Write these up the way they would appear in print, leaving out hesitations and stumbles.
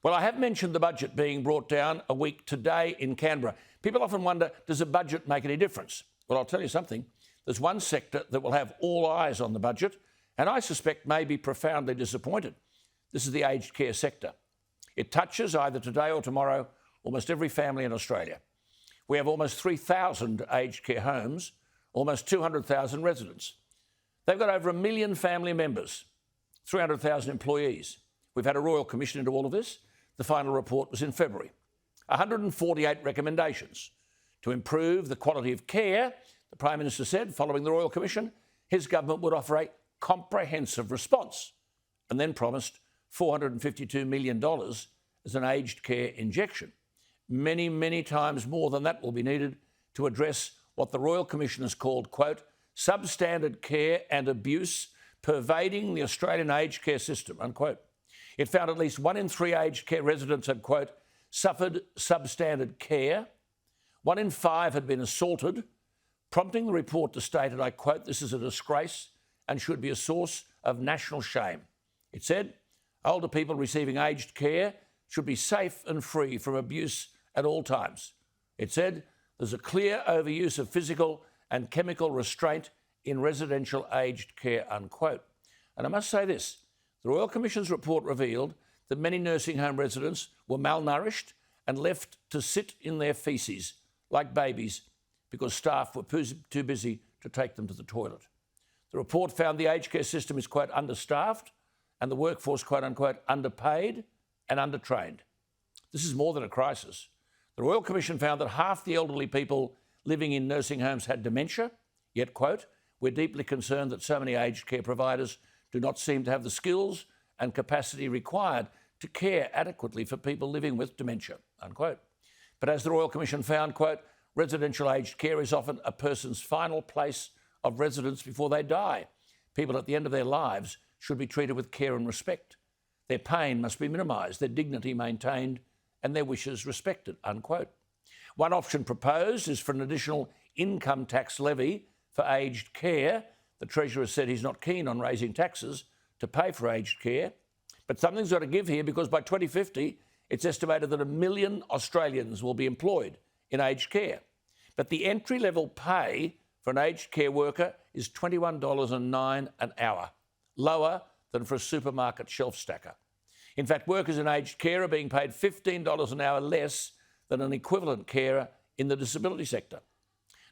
Well, I have mentioned the budget being brought down a week today in Canberra. People often wonder, does a budget make any difference? Well, I'll tell you something. There's one sector that will have all eyes on the budget, and I suspect may be profoundly disappointed. This is the aged care sector. It touches, either today or tomorrow, almost every family in Australia. We have almost 3,000 aged care homes, almost 200,000 residents. They've got over 1 million family members, 300,000 employees. We've had a Royal Commission into all of this. The final report was in February. 148 recommendations to improve the quality of care. The Prime Minister said, following the Royal Commission, his government would offer a comprehensive response and then promised $452 million as an aged care injection. Many, many times more than that will be needed to address what the Royal Commission has called, quote, substandard care and abuse pervading the Australian aged care system, unquote. It found at least 1 in 3 aged care residents had, quote, suffered substandard care. 1 in 5 had been assaulted, prompting the report to state, and I quote, this is a disgrace and should be a source of national shame. It said, older people receiving aged care should be safe and free from abuse at all times. It said, there's a clear overuse of physical and chemical restraint in residential aged care, unquote. And I must say this, the Royal Commission's report revealed that many nursing home residents were malnourished and left to sit in their faeces like babies because staff were too busy to take them to the toilet. The report found the aged care system is, quote, understaffed and the workforce, quote unquote, underpaid and undertrained. This is more than a crisis. The Royal Commission found that half the elderly people living in nursing homes had dementia, yet, quote, we're deeply concerned that so many aged care providers do not seem to have the skills and capacity required to care adequately for people living with dementia, unquote. But as the Royal Commission found, quote, residential aged care is often a person's final place of residence before they die. People at the end of their lives should be treated with care and respect. Their pain must be minimised, their dignity maintained and their wishes respected, unquote. One option proposed is for an additional income tax levy for aged care. The Treasurer said he's not keen on raising taxes to pay for aged care, but something's got to give here because by 2050, it's estimated that 1 million Australians will be employed in aged care. But the entry-level pay for an aged care worker is $21.09 an hour, lower than for a supermarket shelf stacker. In fact, workers in aged care are being paid $15 an hour less than an equivalent carer in the disability sector.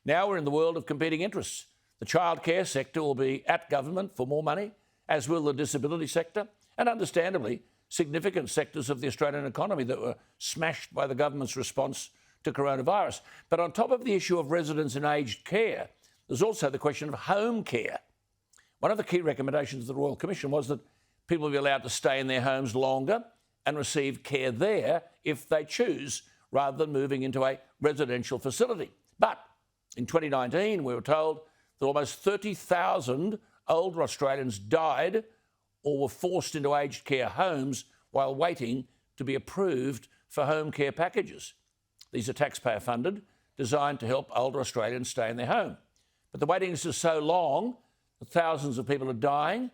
Now we're in the world of competing interests. The childcare sector will be at government for more money, as will the disability sector, and understandably, significant sectors of the Australian economy that were smashed by the government's response to coronavirus. But on top of the issue of residents in aged care, there's also the question of home care. One of the key recommendations of the Royal Commission was that people will be allowed to stay in their homes longer and receive care there if they choose, rather than moving into a residential facility. But in 2019, we were told that almost 30,000 older Australians died or were forced into aged care homes while waiting to be approved for home care packages. These are taxpayer funded, designed to help older Australians stay in their home. But the waiting list is so long that thousands of people are dying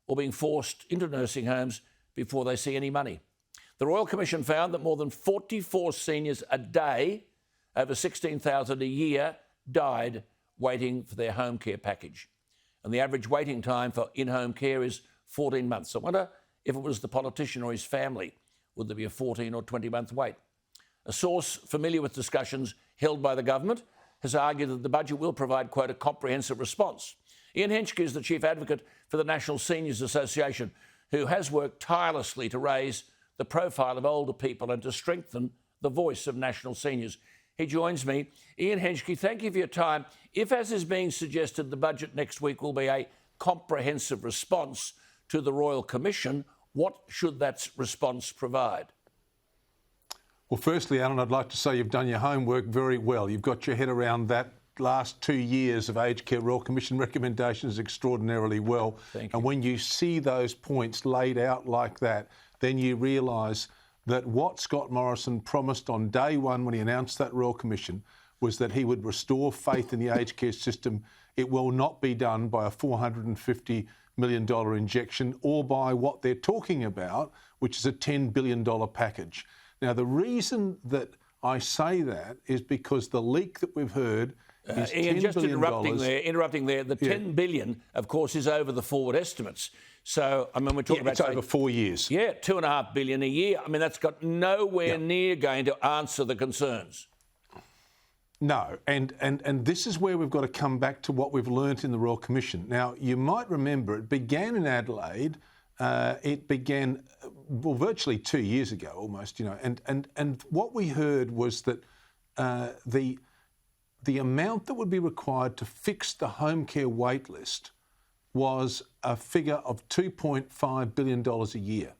or being forced into nursing homes before they see any money. The Royal Commission found that more than 44 seniors a day, over 16,000 a year, died waiting for their home care package. And the average waiting time for in-home care is 14 months. I wonder if it was the politician or his family, would there be a 14 or 20-month wait? A source familiar with discussions held by the government has argued that the budget will provide, quote, a comprehensive response. Ian Henschke is the chief advocate for the National Seniors Association, who has worked tirelessly to raise the profile of older people and to strengthen the voice of national seniors. He joins me. Ian Henschke, thank you for your time. If, as is being suggested, the budget next week will be a comprehensive response to the Royal Commission, what should that response provide? Well, firstly, Alan, I'd like to say you've done your homework very well. You've got your head around that last 2 years of aged care Royal Commission recommendations extraordinarily well. Thank you. And when you see those points laid out like that, then you realise that what Scott Morrison promised on day one when he announced that Royal Commission was that he would restore faith in the aged care system. It will not be done by a $450 million injection or by what they're talking about, which is a $10 billion package. Now, the reason that I say that is because the leak that we've heard is Ian, $10 just billion. interrupting there. The $10 billion, of course, is over the forward estimates. So, I mean, we're talking about... It's over 4 years. Yeah, $2.5 billion a year. I mean, that's got nowhere near going to answer the concerns. No, and this is where we've got to come back to what we've learnt in the Royal Commission. Now, you might remember it began in Adelaide. It began, well, virtually 2 years ago, almost, you know, and what we heard was that the amount that would be required to fix the home care wait list was a figure of $2.5 billion a year.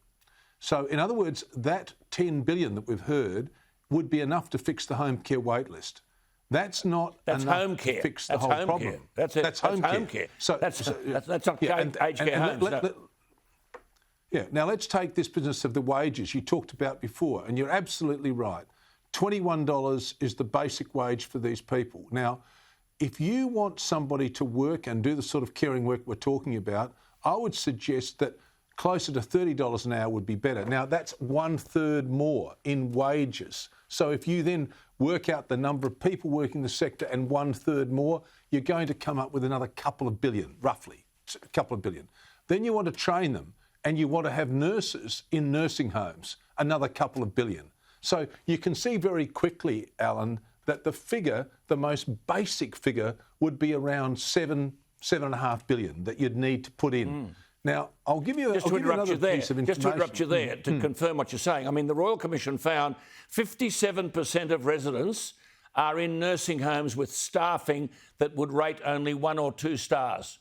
So, in other words, that $10 billion that we've heard would be enough to fix the home care wait list. That's not enough home care. to fix the That's whole home problem. Care. That's it. That's home care. So, that's not aged care homes. Yeah. Now let's take this business of the wages you talked about before, and you're absolutely right. $21 is the basic wage for these people. Now, if you want somebody to work and do the sort of caring work we're talking about, I would suggest that closer to $30 an hour would be better. Now, that's 1/3 more in wages. So if you then work out the number of people working the sector and 1/3 more, you're going to come up with another couple of billion, roughly, a couple of billion. Then you want to train them and you want to have nurses in nursing homes, another couple of billion. So you can see very quickly, Alan, that the figure, the most basic figure, would be around $7.5 billion that you'd need to put in. Now, I'll give you another piece of information. Just to interrupt you there, to confirm what you're saying. I mean, the Royal Commission found 57% of residents are in nursing homes with staffing that would rate only 1 or 2 stars.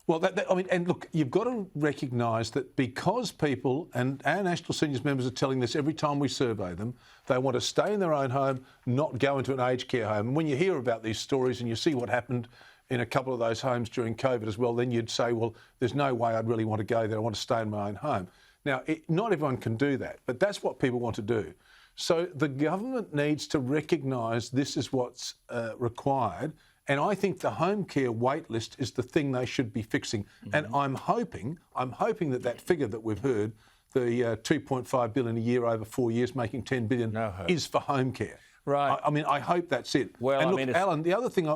Well, I mean, and look, you've got to recognise that because people, and our National Seniors members are telling this every time we survey them, they want to stay in their own home, not go into an aged care home. And when you hear about these stories and you see what happened in a couple of those homes during COVID as well, then you'd say, well, there's no way I'd really want to go there. I want to stay in my own home. Now, not everyone can do that, but that's what people want to do. So the government needs to recognise this is what's required. And I think the home care wait list is the thing they should be fixing. And I'm hoping that figure that we've heard, the $2.5 billion a year over 4 years, making $10 billion, is for home care. Right. I mean, I hope that's it. Well, and look, I mean, Alan, the other thing...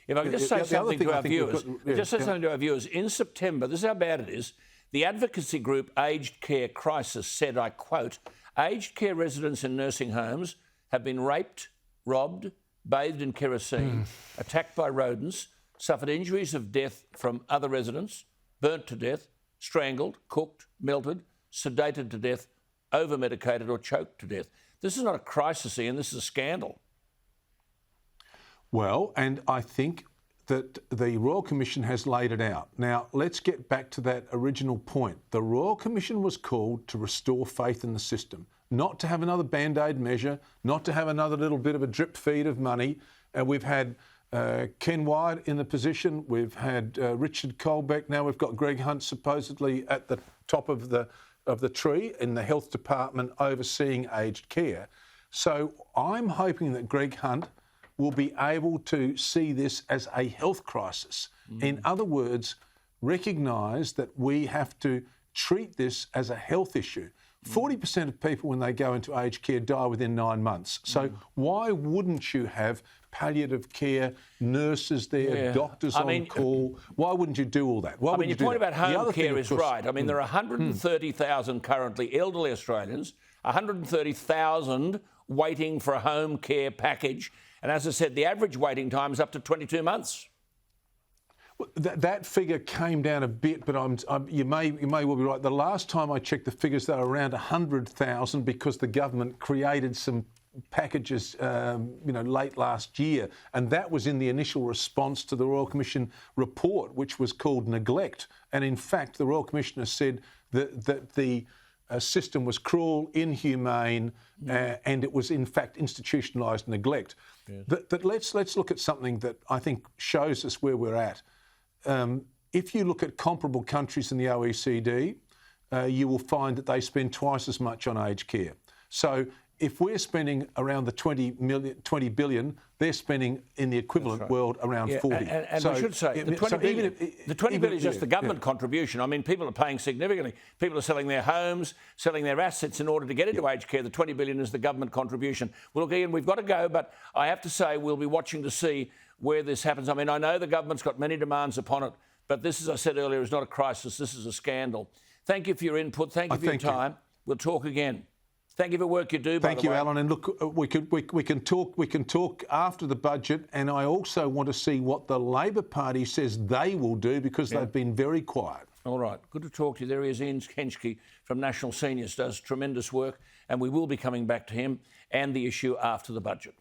If I could just say something to our viewers, in September, this is how bad it is, the advocacy group Aged Care Crisis said, I quote, aged care residents in nursing homes have been raped, robbed, bathed in kerosene, attacked by rodents, suffered injuries of death from other residents, burnt to death, strangled, cooked, melted, sedated to death, over-medicated or choked to death. This is not a crisis, Ian, this is a scandal. Well, and I think that the Royal Commission has laid it out. Now, let's get back to that original point. The Royal Commission was called to restore faith in the system, not to have another Band-Aid measure, not to have another little bit of a drip feed of money. We've had Ken Wyatt in the position, we've had Richard Colbeck, now we've got Greg Hunt supposedly at the top of the tree in the health department overseeing aged care. So I'm hoping that Greg Hunt will be able to see this as a health crisis. In other words, recognise that we have to treat this as a health issue. 40% of people when they go into aged care die within 9 months. So why wouldn't you have palliative care, nurses there, doctors on call? Why wouldn't you do all that? Why your point about home care is right. I mean, there are 130,000 currently elderly Australians, 130,000 waiting for a home care package. And as I said, the average waiting time is up to 22 months. Well, that figure came down a bit, but you may well be right. The last time I checked the figures, they were around 100,000 because the government created some packages, late last year, and that was in the initial response to the Royal Commission report, which was called Neglect. And in fact, the Royal Commissioner said that the system was cruel, inhumane, and it was in fact institutionalised neglect. Yes. But let's look at something that I think shows us where we're at. If you look at comparable countries in the OECD, you will find that they spend twice as much on aged care. So if we're spending around the 20 billion, they're spending in the equivalent world around 40. And so, I should say, the 20 billion, the 20 billion is just the government contribution. I mean, people are paying significantly. People are selling their homes, selling their assets in order to get into aged care. The 20 billion is the government contribution. Well, look, Ian, we've got to go, but I have to say we'll be watching to see where this happens. I mean, I know the government's got many demands upon it, but this, as I said earlier, is not a crisis. This is a scandal. Thank you for your input. Thank you for your time. We'll talk again. Thank you for work you do. Thank you, Alan. And look, we can talk after the budget. And I also want to see what the Labor Party says they will do, because they've been very quiet. All right. Good to talk to you. There he is, Ian Henschke from National Seniors, does tremendous work, and we will be coming back to him and the issue after the budget.